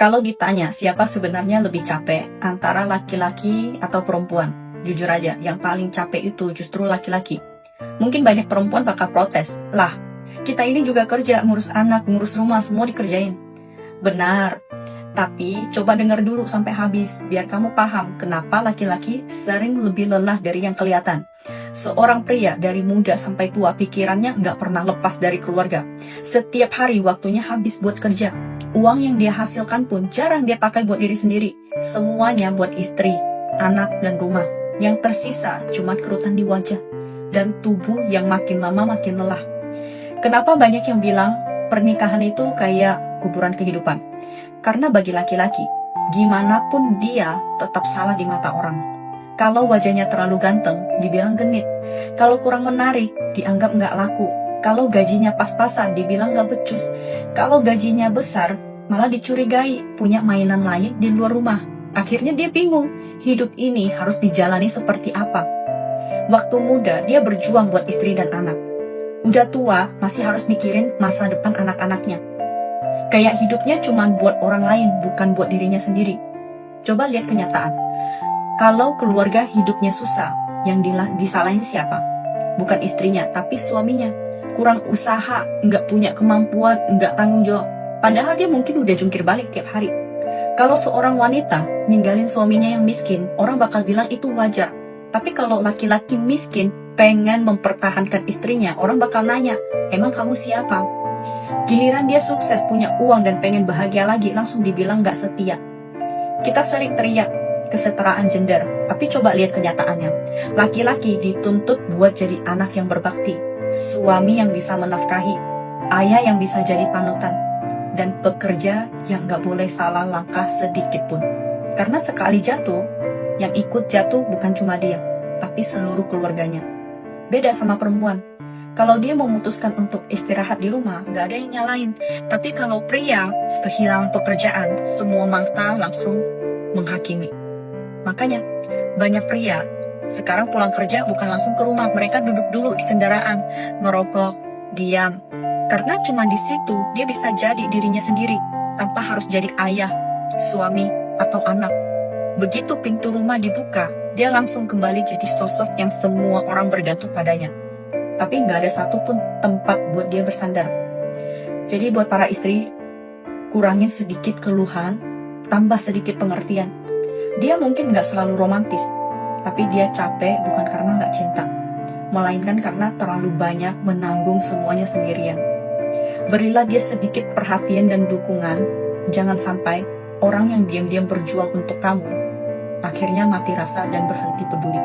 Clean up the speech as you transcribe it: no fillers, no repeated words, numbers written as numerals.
Kalau ditanya siapa sebenarnya lebih capek antara laki-laki atau perempuan, jujur aja, yang paling capek itu justru laki-laki. Mungkin banyak perempuan bakal protes, lah, kita ini juga kerja, ngurus anak, ngurus rumah, semua dikerjain. Benar, tapi coba dengar dulu sampai habis, biar kamu paham kenapa laki-laki sering lebih lelah dari yang kelihatan. Seorang pria dari muda sampai tua pikirannya nggak pernah lepas dari keluarga. Setiap hari waktunya habis buat kerja. Uang yang dia hasilkan pun jarang dia pakai buat diri sendiri. Semuanya buat istri, anak, dan rumah. Yang tersisa cuma kerutan di wajah dan tubuh yang makin lama makin lelah. Kenapa banyak yang bilang pernikahan itu kayak kuburan kehidupan? Karena bagi laki-laki, gimana pun dia tetap salah di mata orang. Kalau wajahnya terlalu ganteng, dibilang genit. Kalau kurang menarik, dianggap nggak laku. Kalau gajinya pas-pasan, dibilang nggak becus. Kalau gajinya besar, malah dicurigai punya mainan lain di luar rumah. Akhirnya dia bingung, hidup ini harus dijalani seperti apa. Waktu muda, dia berjuang buat istri dan anak. Udah tua, masih harus mikirin masa depan anak-anaknya. Kayak hidupnya cuma buat orang lain, bukan buat dirinya sendiri. Coba lihat kenyataan. Kalau keluarga hidupnya susah, yang disalahin siapa? Bukan istrinya, tapi suaminya. Kurang usaha, nggak punya kemampuan, nggak tanggung jawab. Padahal dia mungkin udah jungkir balik tiap hari. Kalau seorang wanita ninggalin suaminya yang miskin, orang bakal bilang itu wajar. Tapi kalau laki-laki miskin pengen mempertahankan istrinya, orang bakal nanya, emang kamu siapa? Giliran dia sukses, punya uang dan pengen bahagia lagi, langsung dibilang nggak setia. Kita sering teriak kesetaraan gender, tapi coba lihat kenyataannya. Laki-laki dituntut buat jadi anak yang berbakti, suami yang bisa menafkahi, ayah yang bisa jadi panutan, dan pekerja yang nggak boleh salah langkah sedikit pun. Karena sekali jatuh, yang ikut jatuh bukan cuma dia, tapi seluruh keluarganya. Beda sama perempuan. Kalau dia memutuskan untuk istirahat di rumah, nggak ada yang nyalain. Tapi kalau pria kehilangan pekerjaan, semua mata langsung menghakimi. Makanya, banyak pria sekarang pulang kerja bukan langsung ke rumah. Mereka duduk dulu di kendaraan, ngerokok, diam. Karena cuma di situ dia bisa jadi dirinya sendiri, tanpa harus jadi ayah, suami, atau anak. Begitu pintu rumah dibuka, dia langsung kembali jadi sosok yang semua orang bergantung padanya. Tapi nggak ada satupun tempat buat dia bersandar. Jadi buat para istri, kurangin sedikit keluhan, tambah sedikit pengertian. Dia mungkin nggak selalu romantis, tapi dia capek bukan karena nggak cinta, melainkan karena terlalu banyak menanggung semuanya sendirian. Berilah dia sedikit perhatian dan dukungan, jangan sampai orang yang diam-diam berjuang untuk kamu, akhirnya mati rasa dan berhenti peduli.